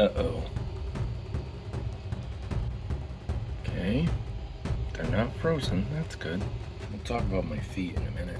Uh-oh. Okay. They're not frozen. That's good. We'll talk about my feet in a minute.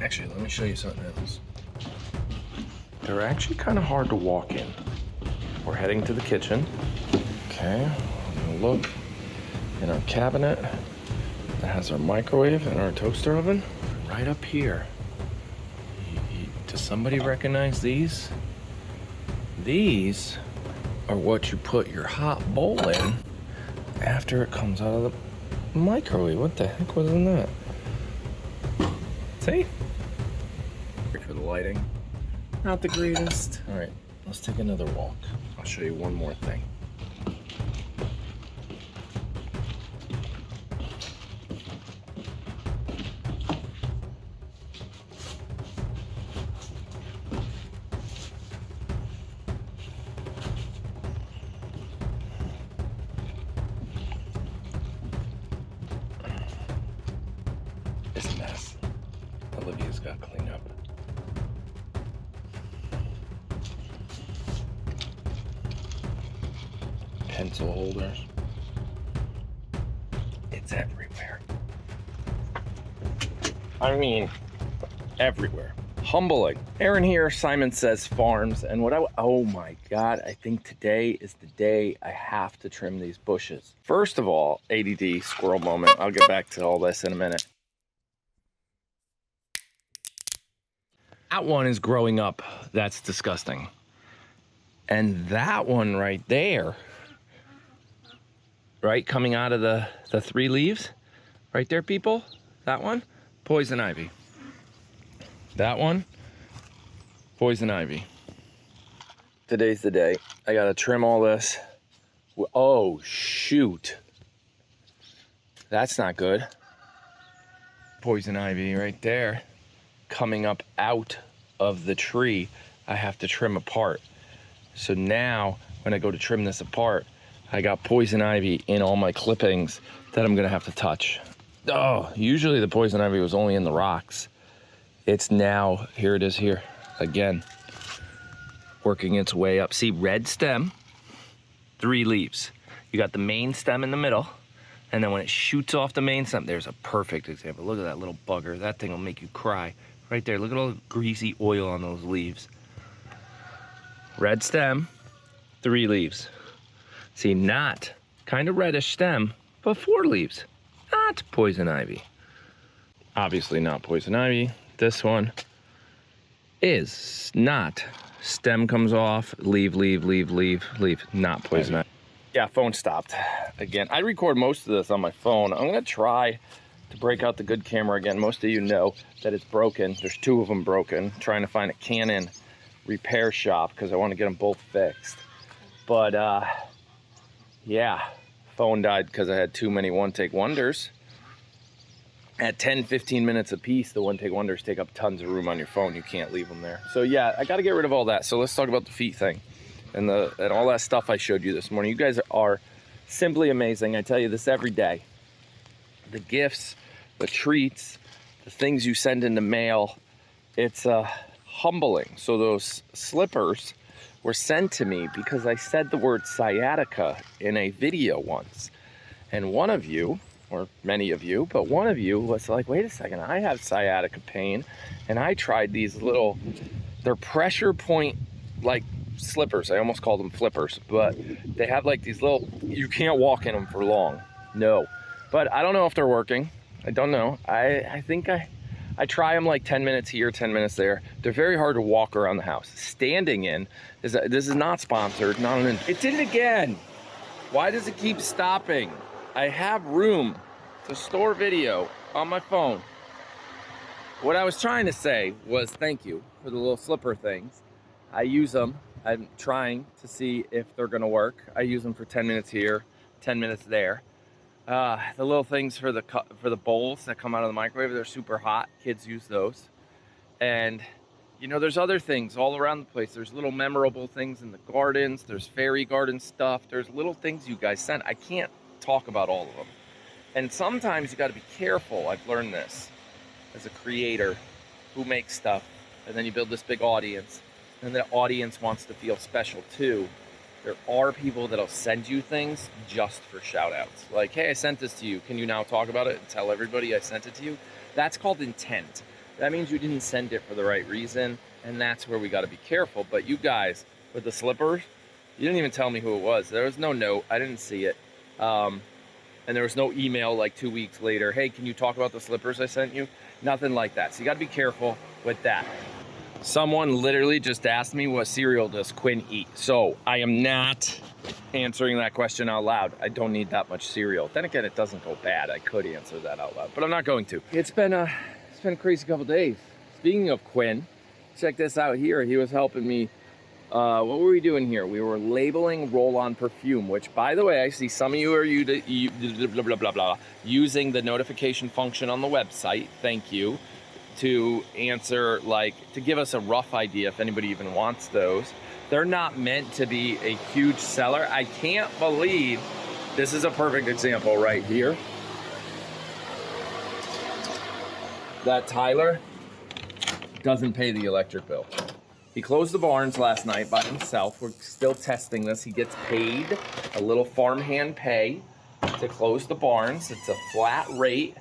Actually, let me show you something else. They're actually kind of hard to walk in. We're heading to the kitchen. Okay, we're gonna look in our cabinet that has our microwave and our toaster oven. Right up here. Does somebody recognize these? These are what you put your hot bowl in after it comes out of the microwave. What the heck was in that? See? For the lighting. Not the greatest. All right, let's take another walk. I'll show you one more thing. It's a mess. Olivia's got to clean up. Pencil holders. It's everywhere. I mean, everywhere. Humbling. Aaron here, Simon Says Farms, and oh my God, I think today is the day I have to trim these bushes. First of all, ADD squirrel moment. I'll get back to all this in a minute. That one is growing up. That's disgusting. And that one right there, right, coming out of the 3 leaves, right there, people, that one, poison ivy. That one, poison ivy. Today's the day. I gotta trim all this. Oh, shoot. That's not good. Poison ivy right there, coming up out of the tree. I have to trim apart. So now, when I go to trim this apart, I got poison ivy in all my clippings that I'm gonna have to touch. Oh, usually the poison ivy was only in the rocks. It's now, here it is here, again, working its way up. See, red stem, 3 leaves. You got the main stem in the middle, and then when it shoots off the main stem, there's a perfect example. Look at that little bugger. That thing will make you cry. Right there, look at all the greasy oil on those leaves. Red stem, 3 leaves. See, not kind of reddish stem, but 4 leaves. Not poison ivy. Obviously not poison ivy. This one is not. Stem comes off, leave, not poison ivy. Yeah, phone stopped again. I record most of this on my phone. I'm gonna try to break out the good camera again. Most of you know that it's broken. There's 2 of them broken. Trying to find a Canon repair shop because I want to get them both fixed. But yeah, phone died because I had too many one-take wonders. At 10-15 minutes a piece, the one-take wonders take up tons of room on your phone. You can't leave them there. So yeah, I got to get rid of all that. So let's talk about the feet thing and all that stuff I showed you this morning. You guys are simply amazing. I tell you this every day. The gifts, the treats, the things you send in the mail, it's humbling. So those slippers were sent to me because I said the word sciatica in a video once. And one of you, or many of you, but one of you was like, wait a second, I have sciatica pain. And I tried these little, they're pressure point like slippers. I almost called them flippers, but they have like these little, you can't walk in them for long. No, but I don't know if they're working. I don't know. I think I try them like 10 minutes here, 10 minutes there. They're very hard to walk around the house. Standing in, this is not sponsored, it did it again. Why does it keep stopping? I have room to store video on my phone. What I was trying to say was thank you for the little slipper things. I use them. I'm trying to see if they're gonna work. I use them for 10 minutes here, 10 minutes there. The little things for the bowls that come out of the microwave, they're super hot. Kids use those. And you know, there's other things all around the place. There's little memorable things in the gardens. There's fairy garden stuff. There's little things you guys send. I can't talk about all of them. And sometimes you got to be careful. I've learned this as a creator who makes stuff, and then you build this big audience. and the audience wants to feel special too, there are people that'll send you things just for shout outs. Like, hey, I sent this to you. Can you now talk about it and tell everybody I sent it to you? That's called intent. That means you didn't send it for the right reason, and that's where we got to be careful. But you guys, with the slippers, you didn't even tell me who it was. There was no note. I didn't see it. And there was no email like 2 weeks later. Hey, can you talk about the slippers I sent you? Nothing like that. So you got to be careful with that. Someone literally just asked me, what cereal does Quinn eat? So I am not answering that question out loud. I don't need that much cereal. Then again, it doesn't go bad. I could answer that out loud, but I'm not going to. It's been a crazy couple days. Speaking of Quinn, check this out here. He was helping me. What were we doing here? We were labeling roll-on perfume, which, by the way, I see some of you are using the notification function on the website. Thank you. To answer, like, to give us a rough idea if anybody even wants those. They're not meant to be a huge seller. I can't believe this is a perfect example right here. That Tyler doesn't pay the electric bill. He closed the barns last night by himself. We're still testing this. He gets paid a little farmhand pay to close the barns. It's a flat rate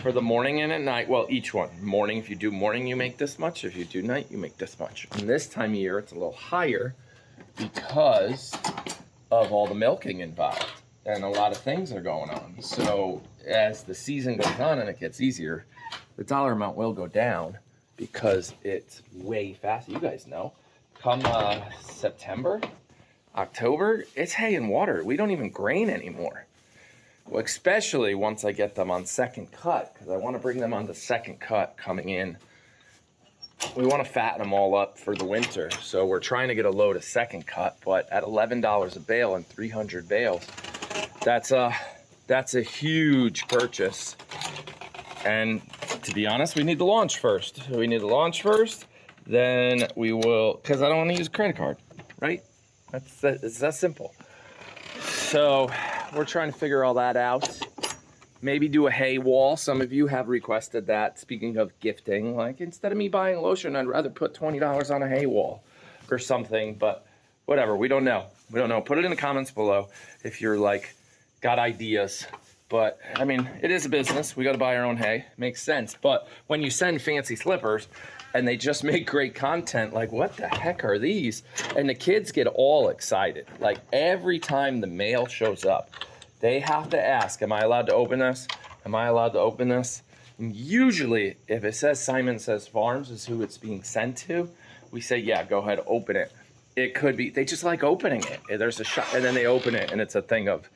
for the morning and at night. Well, each one. Morning, if you do morning, you make this much. If you do night, you make this much. And this time of year, it's a little higher because of all the milking involved. And a lot of things are going on. So as the season goes on and it gets easier, the dollar amount will go down because it's way faster. You guys know. Come September, October, it's hay and water. We don't even grain anymore. Well, especially once I get them on second cut, because I want to bring them on the second cut coming in. We want to fatten them all up for the winter, so we're trying to get a load of second cut, but at $11 a bale and 300 bales, that's a huge purchase. And to be honest, we need to launch first. Then we will, because I don't want to use a credit card, right? It's that simple. So we're trying to figure all that out. Maybe do a hay wall. Some of you have requested that. Speaking of gifting, like, instead of me buying lotion, I'd rather put $20 on a hay wall or something, but whatever, we don't know. Put it in the comments below if you're like, got ideas. But I mean, it is a business. We got to buy our own hay. Makes sense. But when you send fancy slippers and they just make great content, like, what the heck are these? And the kids get all excited. Like, every time the mail shows up, they have to ask, am I allowed to open this? Am I allowed to open this? And usually, if it says Simon Says Farms is who it's being sent to, we say, yeah, go ahead, open it. It could be, they just like opening it. There's a shot, and then they open it, and it's a thing of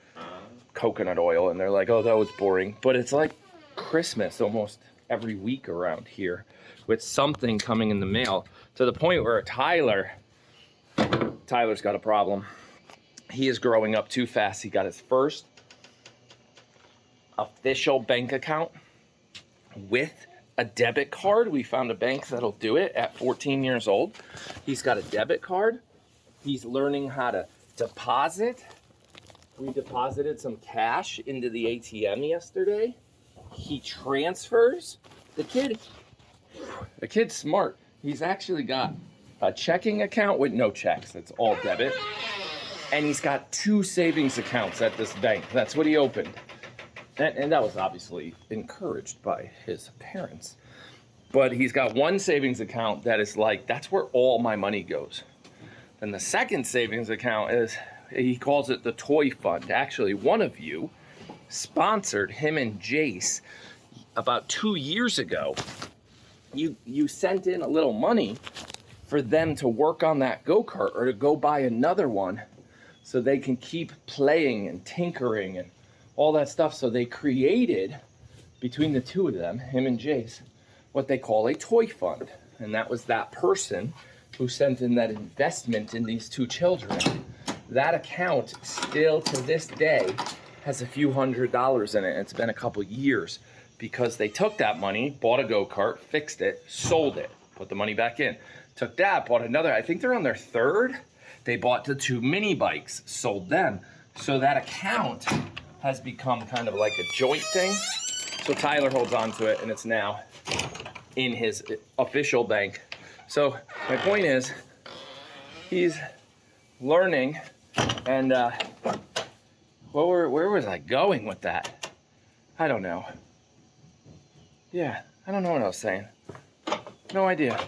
coconut oil, and they're like, oh, that was boring. But it's like Christmas almost every week around here with something coming in the mail, to the point where Tyler's got a problem. He is growing up too fast. He got his first official bank account with a debit card. We found a bank that'll do it at 14 years old. He's got a debit card. He's learning how to deposit. We deposited some cash into the ATM yesterday. He transfers. The kid's smart. He's actually got a checking account with no checks. It's all debit. And he's got 2 savings accounts at this bank. That's what he opened. And that was obviously encouraged by his parents. But he's got one savings account that is like, that's where all my money goes. And the second savings account is, he calls it the toy fund. Actually, one of you sponsored him and Jace about 2 years ago. You sent in a little money for them to work on that go-kart or to go buy another one so they can keep playing and tinkering and all that stuff. So they created, between the two of them, him and Jace, what they call a toy fund. And that was that person who sent in that investment in these 2 children. That account still to this day has a few $100s in it. It's been a couple years because they took that money, bought a go-kart, fixed it, sold it, put the money back in. Took that, bought another, I think they're on their 3rd. They bought the 2 mini bikes, sold them. So that account has become kind of like a joint thing. So Tyler holds on to it, and it's now in his official bank. So my point is, he's learning. And where was I going with that? I don't know. Yeah, I don't know what I was saying. No idea.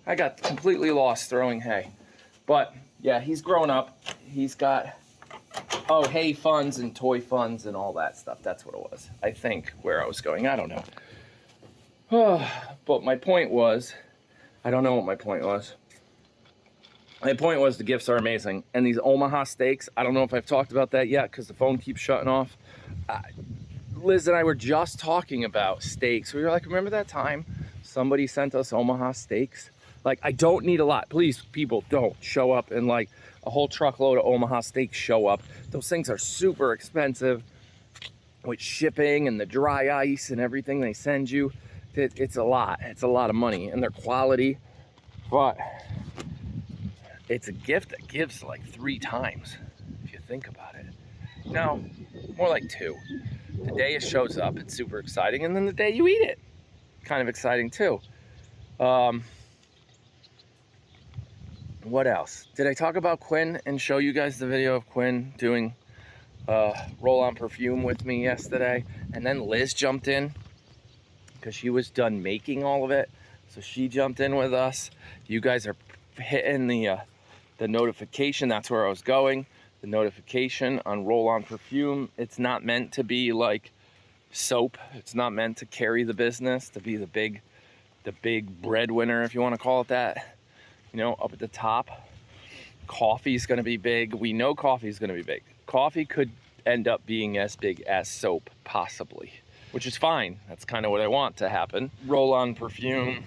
I got completely lost throwing hay. But yeah, he's grown up. He's got, oh, hay funds and toy funds and all that stuff. That's what it was. I think where I was going. I don't know. But my point was, I don't know what my point was. My point was the gifts are amazing. And these Omaha steaks, I don't know if I've talked about that yet because the phone keeps shutting off. Liz and I were just talking about steaks. We were like, remember that time somebody sent us Omaha steaks? Like, I don't need a lot. Please, people, don't show up and like a whole truckload of Omaha steaks show up. Those things are super expensive with shipping and the dry ice and everything they send you. It's a lot. It's a lot of money and their quality. But it's a gift that gives like 3 times, if you think about it. No, more like 2. The day it shows up, it's super exciting, and then the day you eat it, kind of exciting too. What else? Did I talk about Quinn and show you guys the video of Quinn doing roll-on perfume with me yesterday? And then Liz jumped in because she was done making all of it, so she jumped in with us. You guys are hitting the notification. That's where I was going. The notification on roll-on perfume. It's not meant to be like soap. It's not meant to carry the business, to be the big breadwinner, if you want to call it that. You know, up at the top. Coffee's going to be big. We know coffee's going to be big. Coffee could end up being as big as soap, possibly, which is fine. That's kind of what I want to happen. Roll-on perfume.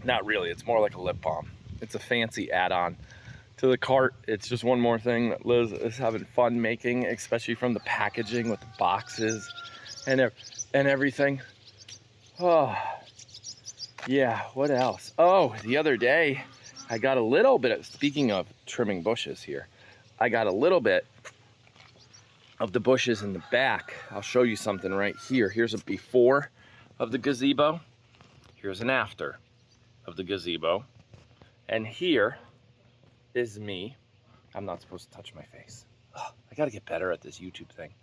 Not really. It's more like a lip balm. It's a fancy add-on to the cart. It's just one more thing that Liz is having fun making, especially from the packaging with the boxes and everything. Oh, yeah, what else? Oh, the other day, I got a little bit of, speaking of trimming bushes here, I got a little bit of the bushes in the back. I'll show you something right here. Here's a before of the gazebo. Here's an after of the gazebo. And here is me. I'm not supposed to touch my face. Oh, I gotta get better at this YouTube thing.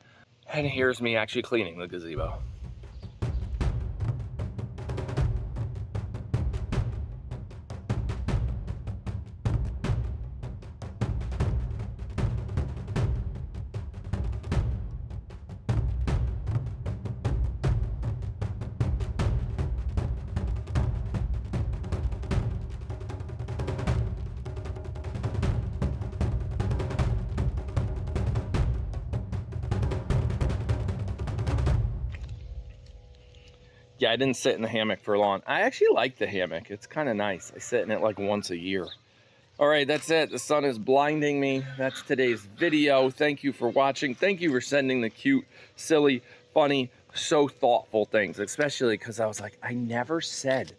And here's me actually cleaning the gazebo. Yeah, I didn't sit in the hammock for long. I actually like the hammock. It's kind of nice. I sit in it like once a year. All right, that's it. The sun is blinding me. That's today's video. Thank you for watching. Thank you for sending the cute, silly, funny, so thoughtful things, especially because I was like, I never said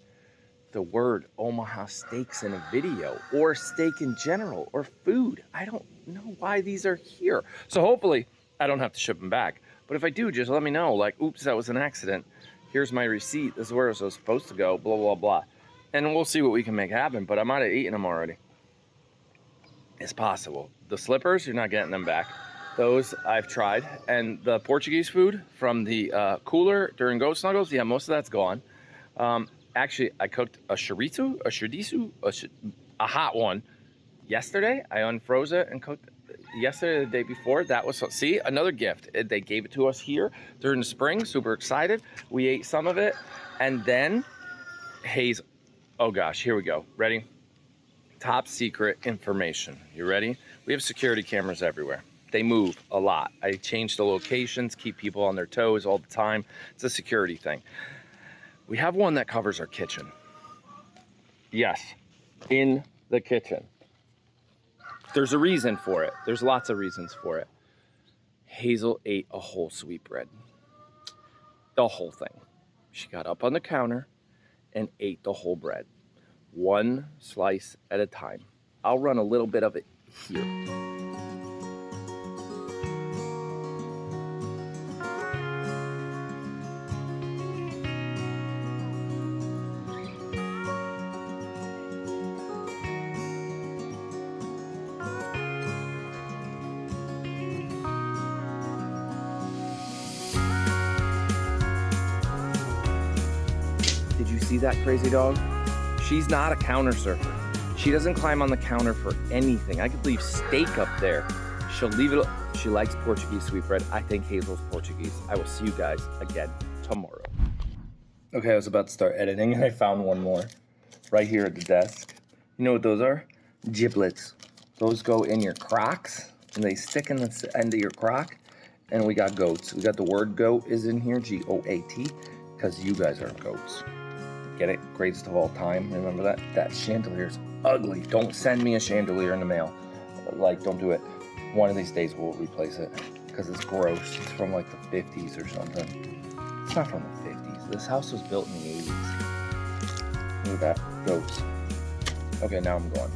the word Omaha steaks in a video, or steak in general, or food. I don't know why these are here. So hopefully I don't have to ship them back. But if I do, just let me know. Like, oops, that was an accident. Here's my receipt. This is where it was supposed to go, blah, blah, blah. And we'll see what we can make happen. But I might have eaten them already. It's possible. The slippers, you're not getting them back. Those I've tried. And the Portuguese food from the cooler during Ghost Snuggles, yeah, most of that's gone. Actually, I cooked a chorizo, a hot one yesterday. I unfroze it and cooked it yesterday, the day before. That was, see, another gift. They gave it to us here during the spring. Super excited. We ate some of it. And then Hazel. Oh gosh, here we go. Ready? Top secret information. You ready? We have security cameras everywhere. They move a lot. I change the locations, keep people on their toes all the time. It's a security thing. We have one that covers our kitchen. Yes, in the kitchen. There's a reason for it. There's lots of reasons for it. Hazel ate a whole sweetbread. The whole thing. She got up on the counter and ate the whole bread. One slice at a time. I'll run a little bit of it here. Did you see that crazy dog? She's not a counter surfer. She doesn't climb on the counter for anything. I could leave steak up there. She'll leave it. She likes Portuguese sweetbread. I think Hazel's Portuguese. I will see you guys again tomorrow. Okay, I was about to start editing and I found one more right here at the desk. You know what those are? Giblets. Those go in your Crocs and they stick in the end of your Croc. And we got goats. We got the word goat is in here, G-O-A-T, because you guys are goats. Get it? Greatest of all time. Remember that? That chandelier is ugly. Don't send me a chandelier in the mail. Like, don't do it. One of these days we'll replace it because it's gross. It's from like the 50s or something. It's not from the 50s. This house was built in the 80s. Look at that. Goats. Okay, now I'm going.